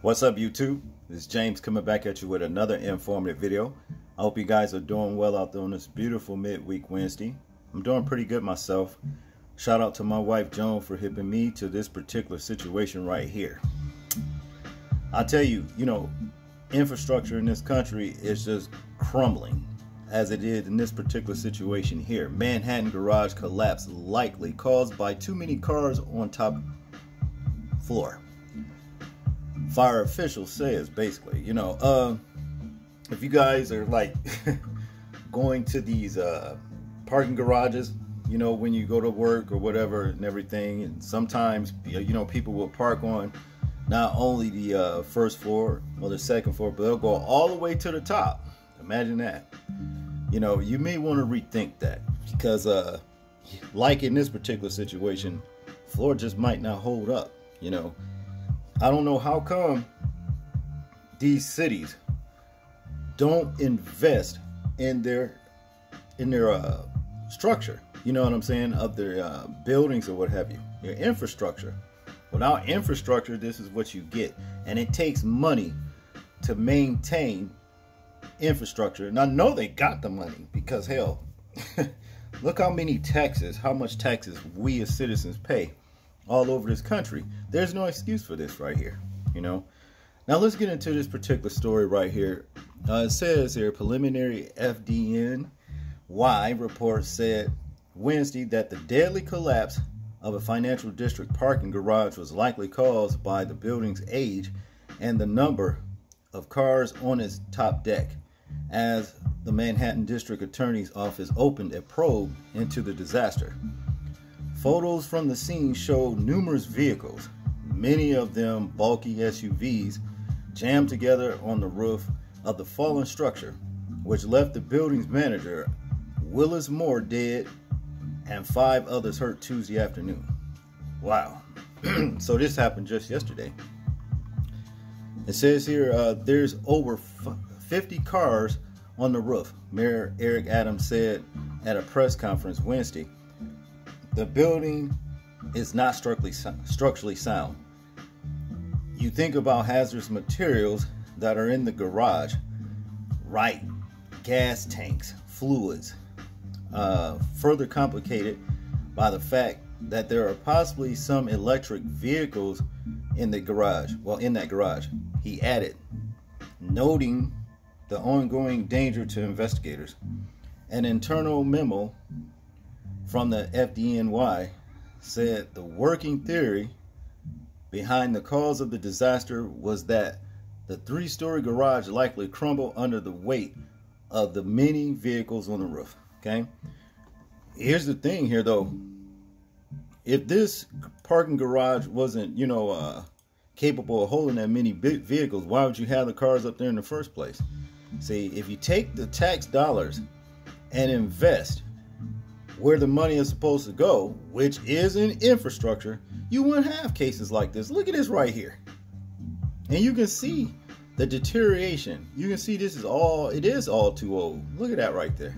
What's up, YouTube? This is James coming back at you with another informative video. I hope you guys are doing well out there on this beautiful midweek Wednesday. I'm doing pretty good myself. Shout out to my wife Joan for hipping me to this particular situation right here. I tell you, infrastructure in this country is just crumbling as it is in this particular situation here. Manhattan garage collapse likely caused by too many cars on top floor. Fire official says, basically, if you guys are like going to these parking garages, when you go to work or whatever and everything, and sometimes, people will park on not only the first floor or the second floor, but they'll go all the way to the top. Imagine that. You may want to rethink that because, like in this particular situation, floor just might not hold up, I don't know how come these cities don't invest in their structure, you know what I'm saying, of their buildings or what have you, their infrastructure. Without infrastructure, this is what you get. And it takes money to maintain infrastructure. And I know they got the money because, hell, look how much taxes we as citizens pay all over this country. There's no excuse for this right here, Now let's get into this particular story right here. It says here, preliminary FDNY report said Wednesday that the deadly collapse of a financial district parking garage was likely caused by the building's age and the number of cars on its top deck, as the Manhattan District Attorney's Office opened a probe into the disaster. Photos from the scene showed numerous vehicles, many of them bulky SUVs, jammed together on the roof of the fallen structure, which left the building's manager, Willis Moore, dead and 5 others hurt Tuesday afternoon. Wow. So this happened just yesterday. It says here there's over 50 cars on the roof, Mayor Eric Adams said at a press conference Wednesday. The building is not structurally sound. You think about hazardous materials that are in the garage, right? Gas tanks, fluids, further complicated by the fact that there are possibly some electric vehicles in the garage. Well, in that garage, he added, noting the ongoing danger to investigators. An internal memo from the FDNY said the working theory behind the cause of the disaster was that the 3-story garage likely crumbled under the weight of the many vehicles on the roof. Okay, here's the thing here though. If this parking garage wasn't, capable of holding that many big vehicles, why would you have the cars up there in the first place? See, if you take the tax dollars and invest where the money is supposed to go, which is in infrastructure, you wouldn't have cases like this. Look at this right here. And you can see the deterioration. You can see it is all too old. Look at that right there.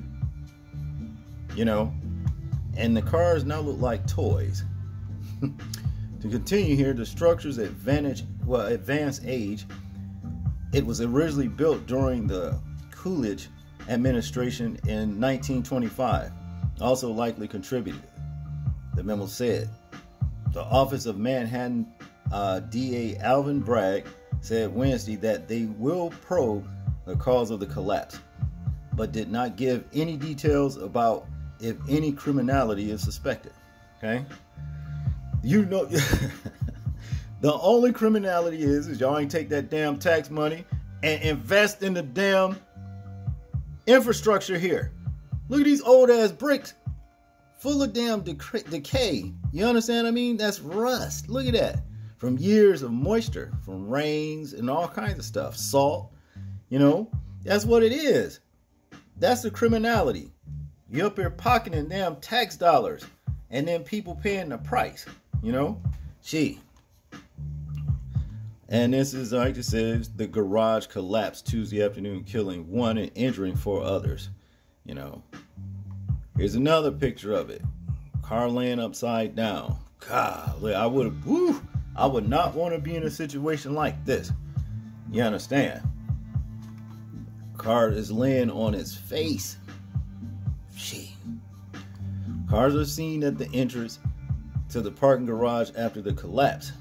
And the cars now look like toys. To continue here, the structure's advanced age, it was originally built during the Coolidge administration in 1925. Also likely contributed, the memo said. The Office of Manhattan DA Alvin Bragg said Wednesday that they will probe the cause of the collapse, but did not give any details about if any criminality is suspected. Okay? The only criminality is y'all ain't take that damn tax money and invest in the damn infrastructure here. Look at these old ass bricks full of damn decay. You understand what I mean? That's rust. Look at that. From years of moisture, from rains and all kinds of stuff. Salt, that's what it is. That's the criminality. You up here pocketing damn tax dollars and then people paying the price, Gee. And this is, like it says, the garage collapsed Tuesday afternoon, killing 1 and injuring 4 others. Here's another picture of it. Car laying upside down. God, I would not want to be in a situation like this. You understand? Car is laying on its face. Shit. Cars are seen at the entrance to the parking garage after the collapse.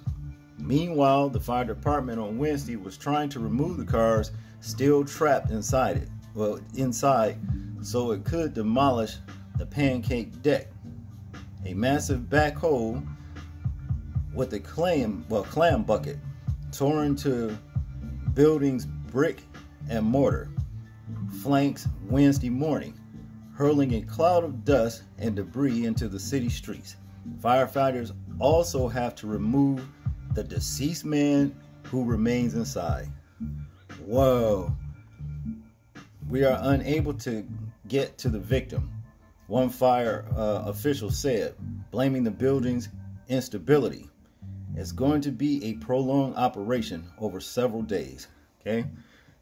Meanwhile, the fire department on Wednesday was trying to remove the cars still trapped inside it. Well, inside, so it could demolish the pancake deck. A massive backhoe with a clam bucket tore into buildings brick and mortar flanks Wednesday morning, hurling a cloud of dust and debris into the city streets. Firefighters also have to remove the deceased man who remains inside. Whoa. We are unable to get to the victim, one fire official said, blaming the building's instability. It's going to be a prolonged operation over several days. Okay?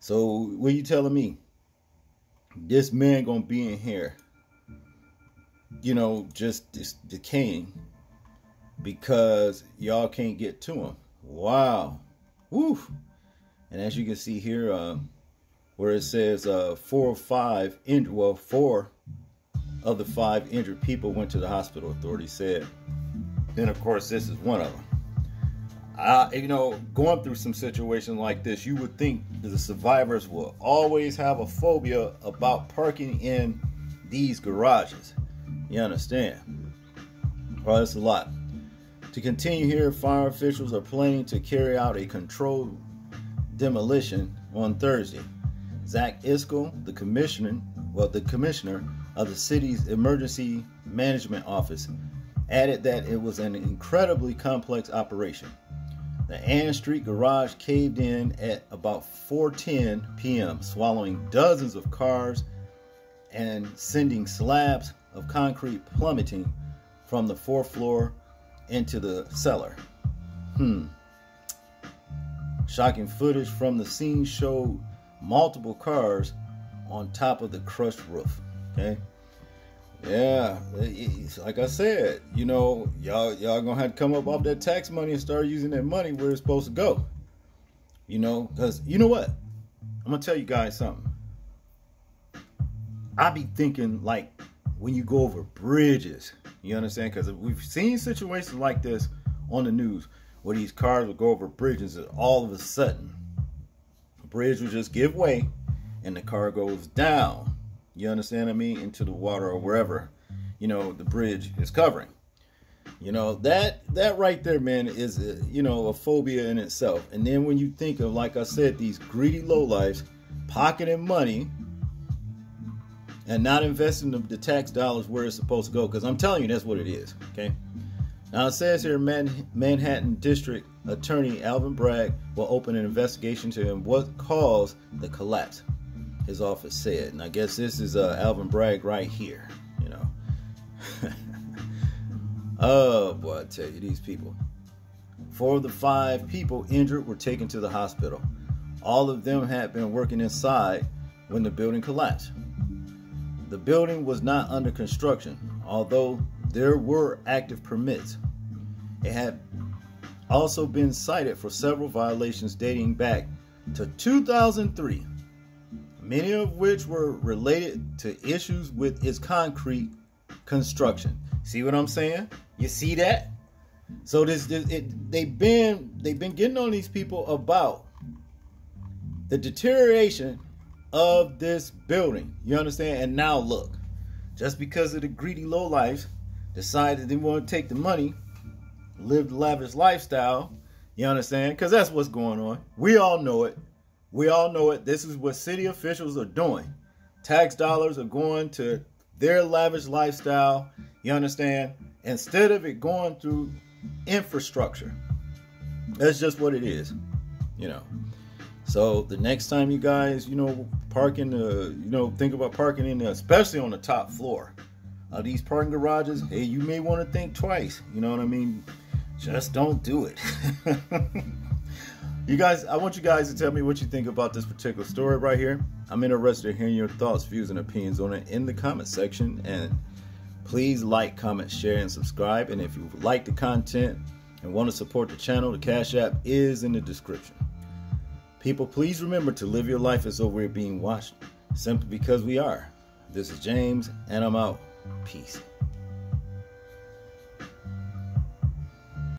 So what are you telling me? This man gonna be in here, just decaying because y'all can't get to him. Wow. Woo. And as you can see here, where it says 4 of the 5 injured people went to the hospital, authorities said. Then, of course, this is one of them. Going through some situation like this, you would think the survivors will always have a phobia about parking in these garages. You understand? Well, that's a lot. To continue here, fire officials are planning to carry out a controlled demolition on Thursday. Zach Iskell, the commissioner of the city's emergency management office, added that it was an incredibly complex operation. The Ann Street garage caved in at about 4:10 p.m., swallowing dozens of cars and sending slabs of concrete plummeting from the 4th floor into the cellar. Shocking footage from the scene showed multiple cars on top of the crushed roof. Okay. Yeah, like I said, y'all gonna have to come up off that tax money and start using that money where it's supposed to go. Because you know what? I'm gonna tell you guys something. I be thinking like when you go over bridges, you understand? Because we've seen situations like this on the news where these cars will go over bridges and all of a sudden the bridge will just give way and the car goes down. You understand what I mean? Into the water or wherever, the bridge is covering. That right there, man, is, a phobia in itself. And then when you think of, like I said, these greedy lowlifes pocketing money and not investing the tax dollars where it's supposed to go. Because I'm telling you, that's what it is. Okay. Now it says here, Manhattan District Attorney Alvin Bragg will open an investigation to what caused the collapse, his office said. And I guess this is Alvin Bragg right here, Oh boy, I tell you, these people. 4 of the 5 people injured were taken to the hospital. All of them had been working inside when the building collapsed. The building was not under construction, although there were active permits. It had also been cited for several violations dating back to 2003. Many of which were related to issues with its concrete construction. See what I'm saying? You see that? So they've been getting on these people about the deterioration of this building. You understand? And now look, just because of the greedy lowlifes decided they want to take the money, live the lavish lifestyle. You understand? Because that's what's going on. We all know it. We all know it. This is what city officials are doing. Tax dollars are going to their lavish lifestyle. You understand? Instead of it going through infrastructure. That's just what it is. So the next time you guys, park in the, think about parking in there, especially on the top floor of these parking garages, hey, you may want to think twice. You know what I mean? Just don't do it. You guys, I want you guys to tell me what you think about this particular story right here. I'm interested in hearing your thoughts, views, and opinions on it in the comment section. And please like, comment, share, and subscribe. And if you like the content and want to support the channel, the Cash App is in the description. People, please remember to live your life as though we're being watched, simply because we are. This is James, and I'm out. Peace.